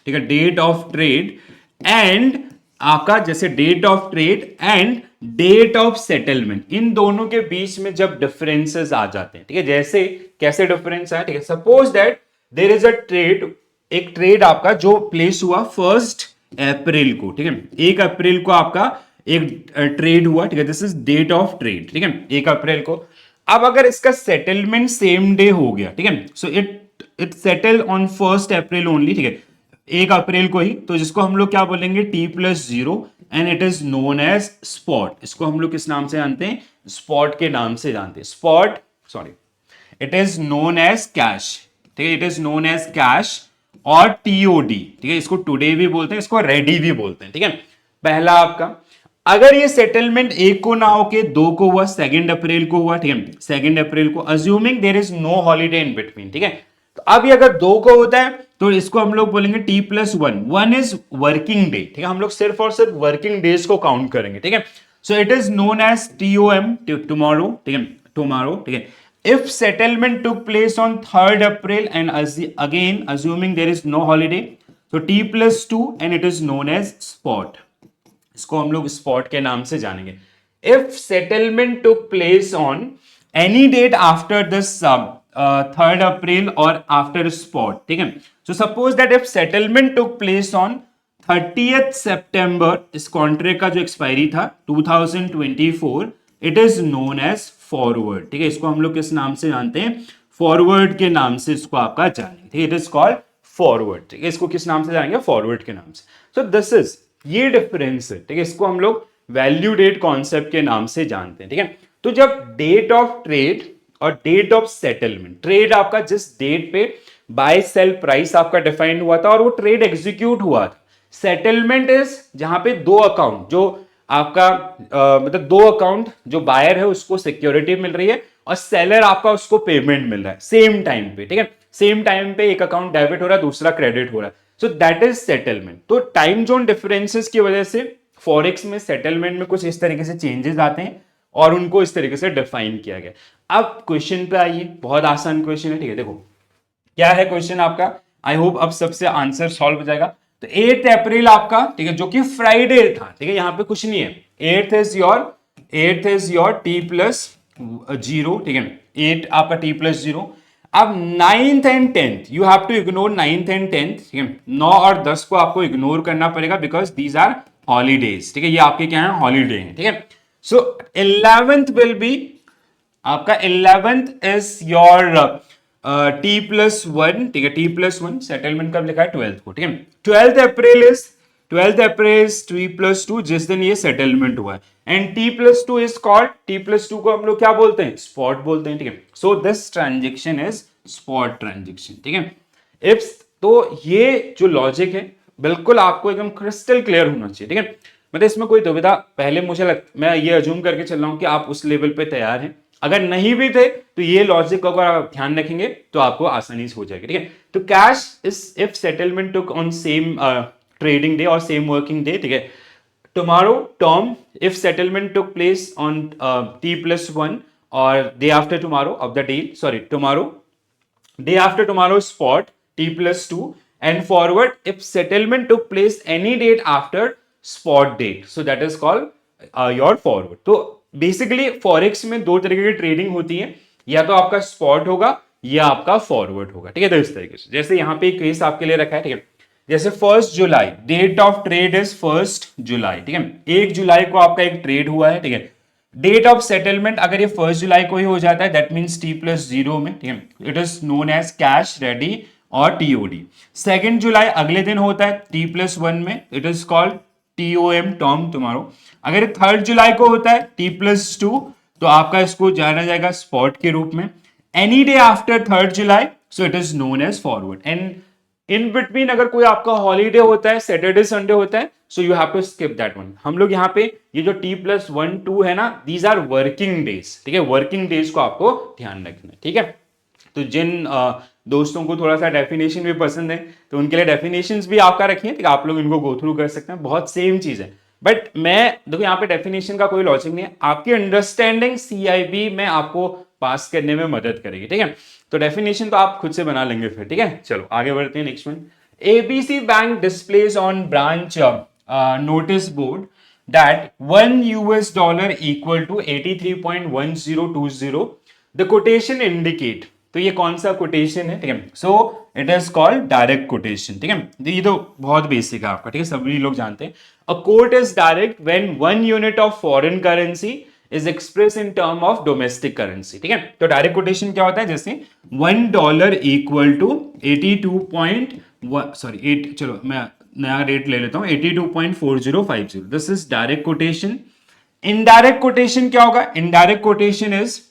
S1: ठीक है, डेट ऑफ ट्रेड एंड आपका जैसे date of trade and date of settlement, इन दोनों के बीच में जब डिफरेंसेस आ जाते हैं, ठीक है, जैसे कैसे डिफरेंस है, ठीक है, suppose that there is a trade, एक ट्रेड आपका जो प्लेस हुआ 1 अप्रैल को, ठीक है, 1 अप्रैल को आपका एक ट्रेड हुआ, ठीक है, this is date of trade, ठीक है, 1 अप्रैल को। अब अगर इसका सेटलमेंट सेम डे हो गया, ठीक है, so it settle on 1 April only, ठीक है, 1 अप्रैल को ही, तो जिसको हम लोग क्या बोलेंगे, T+0 and it is known as spot. इसको हम लोग किस नाम से जानते हैं? स्पॉट के नाम से जानते हैं, spot, sorry, it is known as cash, ठीक है, it is known as cash और TOD, ठीक है, इसको टुडे भी बोलते हैं, इसको रेडी भी बोलते हैं, ठीक है। पहला आपका, अगर ये सेटलमेंट 1 को ना होके 2 को हुआ, 2 अप्रैल को हुआ, ठीक है, 2 अप्रैल को, assuming there is no holiday in between, ठीक है, तो अब ये अगर 2 को होता है तो इसको हम लोग बोलेंगे T+1, 1 इज वर्किंग डे, ठीक है, हम लोग सिर्फ और सिर्फ वर्किंग डेज को काउंट करेंगे, ठीक है। So it is known as TOM, tomorrow, ठीक है, टुमारो, ठीक है। If settlement took place on 3 April and again assuming there is no holiday, तो T+2 and it is known as spot, इसको हम लोग स्पॉट के नाम से जानेंगे। If settlement took place on any date after this 3 April और after spot, ठीक है, so suppose that if settlement took place on 30th सितंबर, इस कॉन्ट्रैक्ट का जो एक्सपायरी था 2024, it is known as forward, ठीक है, इसको हम लोग किस नाम से जानते हैं? फॉरवर्ड के नाम से इसको आपका जानेंगे, ठीक है, इट इज कॉल्ड फॉरवर्ड, ठीक है, इसको किस नाम से जानेंगे? फॉरवर्ड के नाम से। सो दिस इज, ये डिफरेंस है, ठीक है, इसको हम लोग वैल्यू डेट कॉन्सेप्ट के नाम से जानते हैं, ठीक है। तो जब डेट ऑफ ट्रेड और डेट ऑफ सेटलमेंट, ट्रेड आपका जिस डेट पे बाय सेल प्राइस आपका डिफाइन हुआ था और वो ट्रेड एग्जीक्यूट हुआ था, सेटलमेंट इज जहां पे 2 अकाउंट, जो आपका मतलब 2 अकाउंट, जो बायर है उसको सिक्योरिटी मिल रही है और सेलर आपका उसको पेमेंट मिल रहा है सेम टाइम पे, ठीक है, सेम टाइम पे एक अकाउंट डेबिट हो रहा है, दूसरा क्रेडिट हो रहा है, सो दैट इज सेटलमेंट। तो टाइम जोन डिफरेंसेस की वजह से फॉरेक्स में सेटलमेंट में कुछ इस तरीके से चेंजेस आते हैं और उनको इस तरीके से डिफाइन किया गया। अब क्वेश्चन पे आइए, बहुत आसान क्वेश्चन है, ठीक है, देखो क्या है क्वेश्चन आपका, आई होप अब सबसे आंसर सॉल्व हो जाएगा। तो 8 अप्रैल आपका, ठीक है, जो कि फ्राइडे था, ठीक है, यहां पे कुछ नहीं है, 8th इज योर T+0, ठीक है, 8 आपका T+0। अब 9th and 10th you have to ignore 9th and 10th, ठीक है, 9 और 10 को आपको इग्नोर करना पड़ेगा बिकॉज दीज आर हॉलीडेज, ठीक है, ये आपके क्या है, हॉलीडे हैं, ठीक है। सो 11th विल बी आपका 11th इज योर T+1, ठीक है, T+1 सेटलमेंट कब लिखा है, 12th को, ठीक है। 12th अप्रैल इज T+2 जिस दिन ये सेटलमेंट हुआ है, and T+2 is called, T+2 को हम लोग क्या बोलते हैं, स्पॉट बोलते हैं, ठीक है। So this transaction is spot transaction, ठीक है। इफ तो ये जो लॉजिक है बिल्कुल आपको एकदम क्रिस्टल क्लियर होना चाहिए, ठीक है। मतलब इसमें कोई दुविधा, पहले मैं ये अज्यूम करके चल रहा हूं कि आप उस लेवल पे तैयार हैं, अगर नहीं भी थे तो ये लॉजिक अगर आप ध्यान रखेंगे तो आपको आसानी से हो जाएगा, ठीक है। तो cash is if settlement took on same trading day और सेम वर्किंग डे, ठीक है। Tomorrow term if settlement took place on T+1 और day after tomorrow of the deal, sorry tomorrow day after tomorrow spot T+2 and forward if settlement took place any date after spot date, so that is called your forward। तो basically forex में दो तरीके की trading होती है, या तो आपका स्पॉट होगा या आपका फॉरवर्ड होगा, ठीक है। तो इस तरीके से जैसे यहाँ पे एक केस आपके लिए रखा है, ठीक है, जैसे 1 जुलाई डेट ऑफ ट्रेड इज 1 जुलाई, ठीक है, 1 जुलाई को आपका एक ट्रेड हुआ है, ठीक है। डेट ऑफ सेटलमेंट अगर ये 1 जुलाई को ही हो जाता है दैट मींस T+0 में, ठीक है, it is known as cash ready और TOD। 2 जुलाई अगले दिन होता है T+1 में, it is called TOM term tomorrow. अगर 3 जुलाई को होता है T+2 तो आपका इसको जाना जाएगा स्पॉट के रूप में। Any day after 3 July so it is known as forward, and in between अगर कोई आपका हॉलीडे होता है, सैटरडे संडे होता है, so you have to skip that one. हम लोग यहाँ पे ये जो T+1 2 है ना, दीज आर वर्किंग डेज, ठीक है, वर्किंग डेज को आपको ध्यान रखना है, ठीक है। तो जिन दोस्तों को थोड़ा सा डेफिनेशन भी पसंद है तो उनके लिए डेफिनेशंस भी आपका रखिए, ठीक है, आप लोग इनको गो थ्रू कर सकते हैं, बहुत सेम चीज है। बट मैं देखो यहाँ पे डेफिनेशन का कोई लॉजिक नहीं है, आपकी अंडरस्टैंडिंग CIB में आपको पास करने में मदद करेगी, ठीक है। तो डेफिनेशन तो आप खुद से बना लेंगे फिर, ठीक है। चलो आगे बढ़ते हैं, next one. ABC bank displays on branch notice board that $1 equal to 83.1020, the quotation indicate, तो ये कौन सा कोटेशन है, ठीक है। So it is called direct quotation, ठीक है। ये तो बहुत बेसिक है आपका, ठीक है, सभी लोग जानते हैं। A quote is direct when 1 unit of foreign currency is express in term of domestic currency, ठीक है। तो डायरेक्ट कोटेशन क्या होता है, जैसे $1 इक्वल टू 82.1, सॉरी 8, चलो मैं नया रेट ले लेता हूं, 82.4050, this is direct quotation. Indirect quotation क्या होगा, indirect quotation is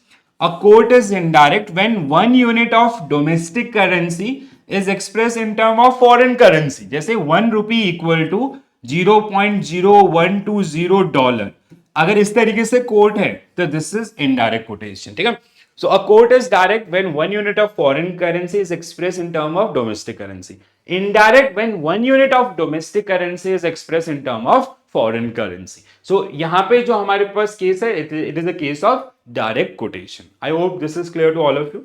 S1: a quote is indirect when 1 unit of domestic currency is expressed in term of foreign currency, जैसे 1 rupee equal to 0.0120 डॉलर, अगर इस तरीके से कोट है तो दिस इज इनडायरेक्ट कोटेशन, ठीक है। So a quote is direct when 1 unit of foreign currency is express in term of domestic currency, indirect when 1 unit of domestic currency is express in term of foreign currency. So यहां पे जो हमारे पास case है, it is a case of direct quotation. I hope this is clear to all of you.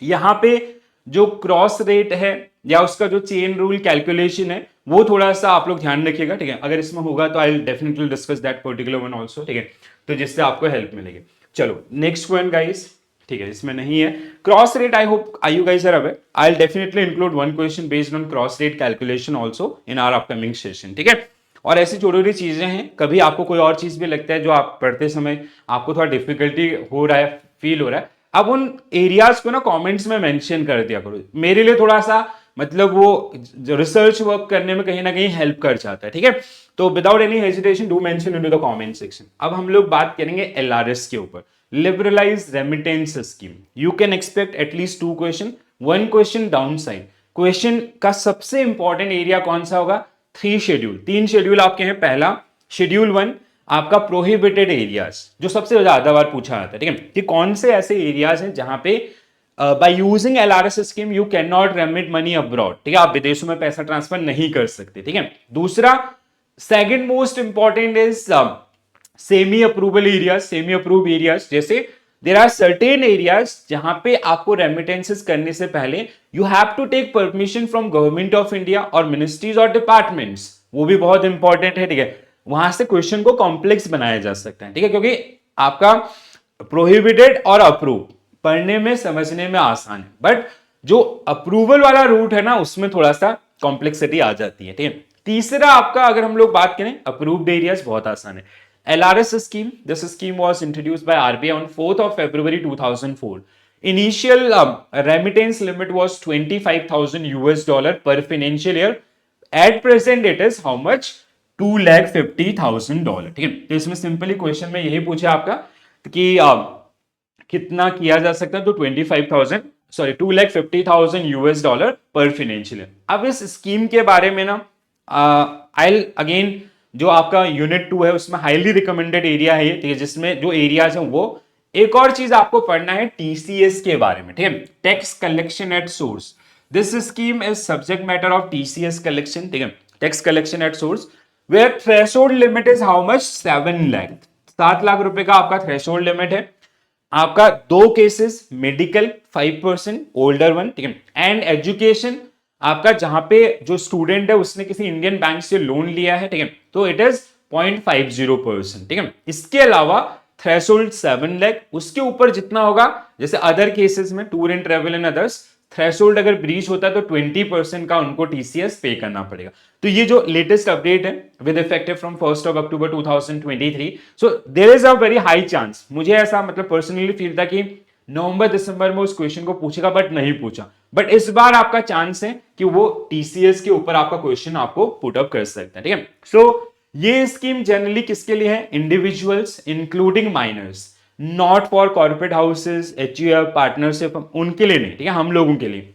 S1: यहां पे जो cross rate है या उसका जो चेन रूल कैलकुलेशन है वो थोड़ा सा आप लोग ध्यान रखिएगा, ठीक है। अगर इसमें होगा तो I definitely discuss that particular one also, ठीक है, तो जिससे आपको हेल्प मिलेगी। चलो नेक्स्ट वन गाइस, ठीक है, इसमें नहीं है cross rate. I hope I you guys are aware, I will definitely include one question based on cross rate calculation also in our upcoming session, ठीक है। और ऐसी छोटी छोटी चीजें हैं, कभी आपको कोई और चीज भी लगता है जो आप पढ़ते समय आपको थोड़ा डिफिकल्टी हो रहा है, फील हो रहा है, अब उन एरियाज को ना कमेंट्स में मेंशन कर दिया करो, मेरे लिए थोड़ा सा मतलब वो रिसर्च वर्क करने में कहीं ना कहीं हेल्प कर जाता है, ठीक है। तो without any hesitation do mention into the comment section. अब हम लोग बात करेंगे LRS के ऊपर, liberalise remittance scheme. You can expect at least 2 question, 1 question down side. Question का सबसे इंपॉर्टेंट एरिया कौन सा होगा, 3 शेड्यूल, 3 शेड्यूल आपके हैं। पहला शेड्यूल 1 आपका प्रोहिबिटेड एरियाज, जो सबसे ज्यादा बार पूछा जाता है, ठीक है, कि कौन से ऐसे एरियाज हैं जहां पे by using LRS scheme you can not remit money abroad, ठीक है, आप विदेशों में पैसा ट्रांसफर नहीं कर सकते, ठीक है। दूसरा second most important is semi approval areas, semi approve areas, जैसे देयर आर सर्टेन एरियाज जहां पे आपको रेमिटेंसेस करने से पहले you have to take permission from government of India और मिनिस्ट्रीज और डिपार्टमेंट्स, वो भी बहुत इंपॉर्टेंट है, ठीक है। वहां से क्वेश्चन को कॉम्प्लेक्स बनाया जा सकता है, ठीक है, क्योंकि आपका प्रोहिबिटेड और अप्रूव पढ़ने में समझने में आसान है, बट जो अप्रूवल वाला रूट है ना उसमें थोड़ा सा कॉम्प्लेक्सिटी आ जाती है। ठीक है, तीसरा आपका अगर हम लोग बात करें अप्रूव्ड एरियाज, बहुत आसान है। LRS scheme, this scheme was introduced by RBI on 4th of February 2004. Initial remittance limit was $25,000 per financial year. At present it is how much? $250,000। ठीक है, तो इसमें सिंपली क्वेश्चन में यही पूछा आपका कि कितना किया जा सकता है, तो 250,000 यूएस डॉलर पर फाइनेंशियल ईयर। अब इस स्कीम के बारे में ना आई अगेन जो आपका यूनिट 2 है उसमें हाईली रिकमेंडेड एरिया है, ठीक है, जिसमें जो एरियाज हैं वो, एक और चीज आपको पढ़ना है टीसीएस के बारे में। ठीक है, tax collection at source. This scheme is subject matter of TCS collection. ठीक है, tax collection at source where threshold limit is how much? 7 lakh. 7 lakh रुपए का आपका थ्रेशोल्ड लिमिट है। आपका दो केसेस, मेडिकल 5%, ओल्डर वन, ठीक है, एंड एजुकेशन आपका जहां पे जो स्टूडेंट है उसने किसी इंडियन बैंक से लोन लिया है, ठीक है, तो इट इज 0.50%। ठीक है, इसके अलावा थ्रेशोल्ड 7 लाख, उसके ऊपर जितना होगा, जैसे अदर केसेस में tour and travel and others, threshold अगर ब्रीच होता है तो 20% का उनको टीसीएस पे करना पड़ेगा। तो ये जो लेटेस्ट अपडेट है with effective from 1st of October 2023, so there is a very high chance, मुझे ऐसा मतलब पर्सनली फील था कि नवंबर दिसंबर में उस क्वेश्चन को पूछेगा, बट नहीं पूछा। बट इस बार आपका चांस है कि वो टीसीएस के ऊपर आपका क्वेश्चन आपको पुट अप कर सकता है। ठीक है, सो ये स्कीम जनरली किसके लिए है? Individuals including minors, not for corporate houses, HUF, partnership, उनके लिए नहीं। ठीक है, हम लोगों के लिए।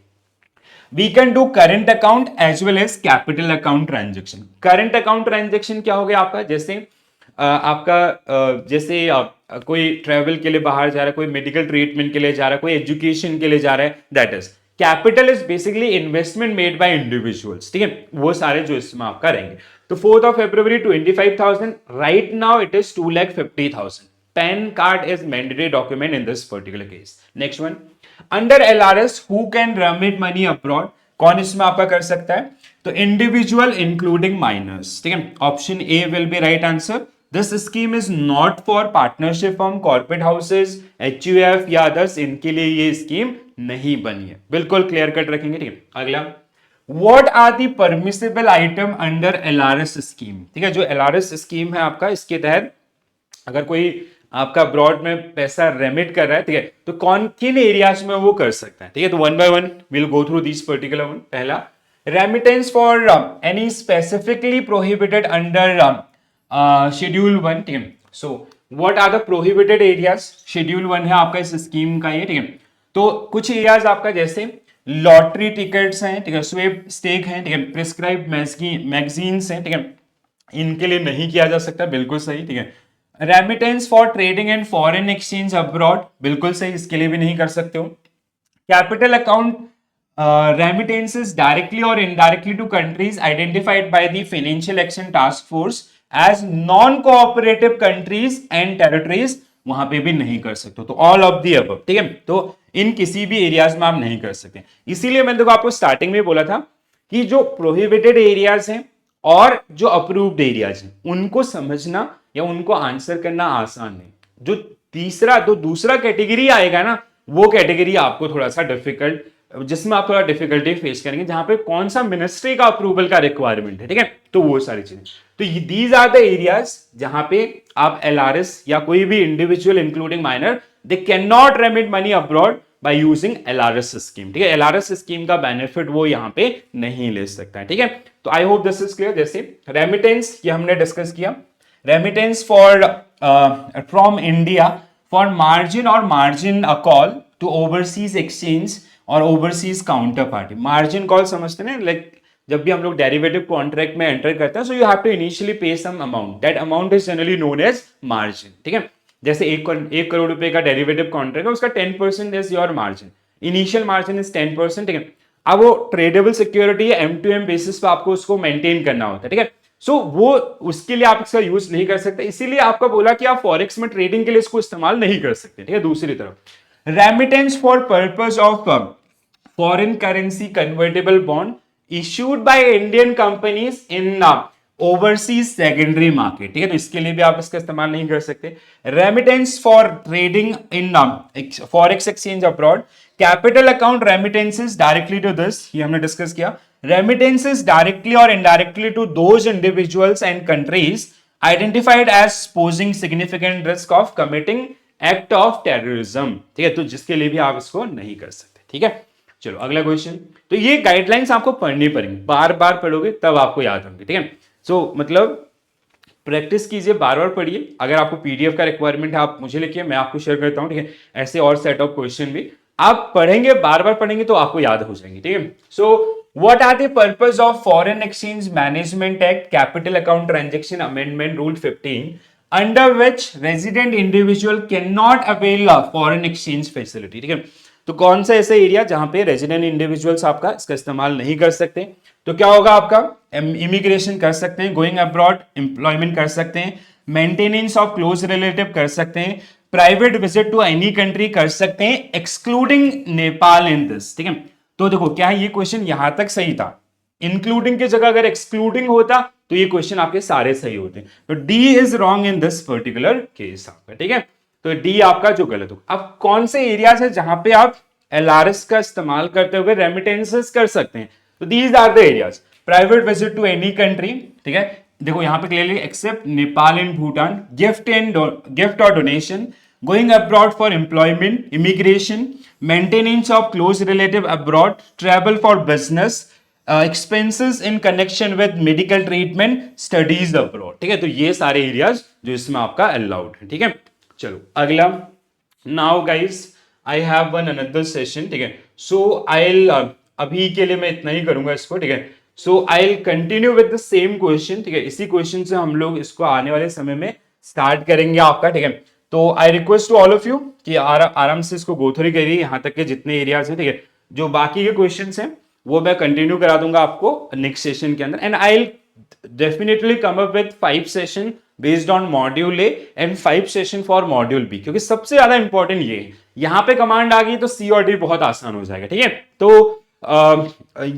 S1: We can do current account as well as capital account transaction. Current account transaction क्या हो गया आपका? जैसे जैसे कोई ट्रेवल के लिए बाहर जा रहा है, कोई मेडिकल ट्रीटमेंट के लिए जा रहा है, कोई एजुकेशन के लिए जा रहा है, that is capital is basically investment made by individuals. ठीक है, वो सारे जो इसमें आपका रहेंगे। तो 4th of February 25,000, right now it is 2,50,000। PAN card is mandatory document in this particular case. Next one, under LRS who can remit money abroad? कौन इसमें आपका कर सकता है? तो इंडिविजुअल इंक्लूडिंग माइनर्स। ठीक है, option A will be right answer. This scheme is not for partnership firm, corporate houses, HUF या अदर्स, इनके लिए ये स्कीम नहीं बनी है। बिल्कुल क्लियर कट रखेंगे। ठीक है, अगला, What are the permissible item under LRS scheme? ठीक है, जो LRS स्कीम है आपका, इसके तहत अगर कोई आपका अब्रॉड में पैसा रेमिट कर रहा है, ठीक है, तो कौन किन एरियाज में वो कर सकता है? ठीक है, तो one by one will go through this particular one. पहला, remittance for any specifically prohibited under schedule 1। ठीक है, so what are the prohibited areas? Schedule 1 है आपका इस स्कीम का ये। ठीक है, तो कुछ एरियाज आपका जैसे लॉटरी टिकट्स हैं, ठीक है, स्वेप स्टेक हैं, ठीक है, प्रिस्क्राइब मैगजीन्स हैं, ठीक है, इनके लिए नहीं किया जा सकता, बिल्कुल सही। ठीक है, remittance for trading and foreign exchange abroad, बिल्कुल सही, इसके लिए भी नहीं कर सकते हो। कैपिटल अकाउंट रेमिटेंसेस डायरेक्टली और indirectly to countries identified by the financial action task force as non cooperative countries and territories, वहां पे भी नहीं कर सकते। तो ऑल ऑफ दी अबव। ठीक है, तो इन किसी भी एरियाज में आप नहीं कर सकते। इसीलिए मैंने देखो आपको स्टार्टिंग में बोला था कि जो प्रोहिबिटेड एरियाज हैं और जो अप्रूव्ड एरियाज हैं उनको समझना या उनको आंसर करना आसान है। जो दूसरा कैटेगरी आएगा ना, वो कैटेगरी आपको थोड़ा सा डिफिकल्ट, जिसमें आप थोड़ा डिफिकल्टी फेस करेंगे, जहां पे कौन सा मिनिस्ट्री का अप्रूवल का रिक्वायरमेंट है। ठीक है, तो वो सारी चीजें, तो दीज आर द एरियाज जहां पे आप एलआरएस या कोई भी individual including minor, they can not remit money abroad by using LRS scheme. ठीक है, एलआरएस स्कीम का बेनिफिट वो यहां पे नहीं ले सकता है। ठीक है, तो I hope this is clear. जैसे रेमिटेंस ये हमने डिस्कस किया, remittance for from India for margin और margin call to overseas exchange और overseas counterparty. Margin call समझते हैं, लाइक जब भी हम लोग डेरिवेटिव कॉन्ट्रैक्ट में एंटर करते हैं, so you have to initially pay some amount, that amount is generally known as margin. ठीक है, जैसे 1 करोड़ रुपए का डेरिवेटिव कॉन्ट्रैक्ट है, उसका 10% is your margin, initial margin is 10%। ठीक है, अब वो ट्रेडेबल सिक्योरिटी है, M2M बेसिस पे आपको उसको मेंटेन करना होता है। ठीक है, सो वो उसके लिए आप इसका यूज नहीं कर सकते, इसीलिए आपको बोला कि आप फॉरेक्स में ट्रेडिंग के लिए इसको इस्तेमाल नहीं कर सकते। ठीक है, दूसरी तरफ remittance for purpose of foreign currency convertible bond issued by Indian companies in overseas secondary market, ठीक है, तो इसके लिए भी आप इसका इस्तेमाल नहीं कर सकते। Remittance for trading in forex exchange abroad, capital account remittances directly to this, ये हमने डिस्कस किया। रेमिटेंसेस डायरेक्टली और indirectly to those individuals and countries identified as posing significant risk of committing act of terrorism, ठीक है, तो जिसके लिए भी आप इसको नहीं कर सकते, ठीक है। चलो अगला क्वेश्चन। तो ये गाइडलाइंस आपको पढ़नी पड़ेंगी, बार बार पढ़ोगे तब आपको याद होंगे, ठीक है। सो मतलब प्रैक्टिस कीजिए, बार बार पढ़िए। अगर आपको पीडीएफ का रिक्वायरमेंट है आप मुझे लिखिए, मैं आपको शेयर करता हूं, ठीक है। ऐसे और सेट ऑफ क्वेश्चन भी आप पढ़ेंगे, बार बार पढ़ेंगे तो आपको याद हो जाएंगे, ठीक है। So what are the purpose of foreign exchange management act capital account transaction amendment rule 15 under which resident individual can not avail foreign exchange facility, ठीक है। तो कौन सा ऐसा एरिया जहां पे रेजिडेंट इंडिविजुअल्स आपका इसका इस्तेमाल नहीं कर सकते, तो क्या होगा आपका, इमिग्रेशन कर सकते हैं, गोइंग अब्रॉड एम्प्लॉयमेंट कर सकते हैं, मेंटेनेंस ऑफ क्लोज रिलेटिव कर सकते हैं, private visit to any country कर सकते हैं, एक्सक्लूडिंग नेपाल इन दिस, ठीक है। तो देखो क्या है, ये क्वेश्चन यहां तक सही था, इंक्लूडिंग की जगह अगर एक्सक्लूडिंग होता तो ये क्वेश्चन आपके सारे सही होते। तो D is wrong in this particular case आपका, ठीक है। तो डी आपका जो गलत हो। अब कौन से एरियाज है जहां पे आप एलआरएस का इस्तेमाल करते हुए रेमिटेंसेस कर सकते हैं, तो these are the areas, private visit to any country, ठीक है। देखो यहां पे clearly except Nepal and Bhutan, gift और donation, going abroad for employment, immigration, maintenance of close relative abroad, travel for business, expenses in connection with medical treatment, studies abroad, ठीक है। तो ये सारे एरियाज जो इसमें आपका अलाउड है, ठीक है। चलो अगला, now guys I have one another session, ठीक है। सो आई अभी के लिए मैं इतना ही करूंगा इसको, ठीक है। So I continue with the same question, ठीक है। इसी क्वेश्चन से हम लोग इसको आने वाले समय में स्टार्ट करेंगे आपका, ठीक है। तो I request to all of you कि आराम से इसको गो थ्रू करिए, यहां तक के जितने एरियाज हैं, ठीक है। जो बाकी के क्वेश्चन हैं वो मैं कंटिन्यू करा दूंगा आपको नेक्स्ट सेशन के अंदर, and I definitely come up with 5 session based on module A and 5 session for module B, क्योंकि सबसे ज्यादा इंपॉर्टेंट ये है, यहां पे कमांड आ गई तो सी और डी बहुत आसान हो जाएगा, ठीक है। तो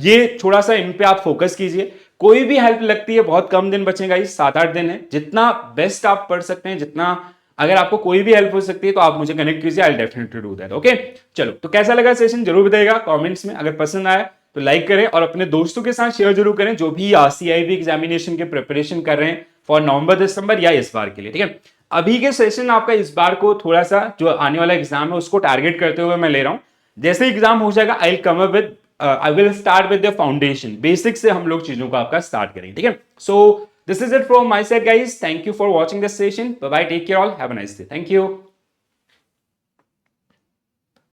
S1: ये थोड़ा सा इन पे आप फोकस कीजिए। कोई भी हेल्प लगती है, बहुत कम दिन बचेगा, 7-8 दिन है, जितना बेस्ट आप पढ़ सकते हैं, जितना अगर आपको कोई भी हेल्प हो सकती है तो आप मुझे कनेक्ट कीजिए, आई will definitely do that, okay. चलो तो कैसा लगा सेशन जरूर बताइएगा कमेंट्स में, अगर पसंद आया तो लाइक करें और अपने दोस्तों के साथ शेयर जरूर करें जो भी CIB एग्जामिनेशन के प्रिपरेशन कर रहे हैं फॉर नवंबर दिसंबर या इस बार के लिए, ठीक है। अभी के सेशन आपका इस बार को थोड़ा सा जो आने वाला एग्जाम है उसको टारगेट करते हुए मैं ले रहा हूं। जैसे एग्जाम हो जाएगा I will start with the foundation, basic से हम लोग चीजों को आपका स्टार्ट करेंगे, ठीक है। So this is it from my side guys, thank you for watching this session, bye bye, take care all, have a nice day, thank you.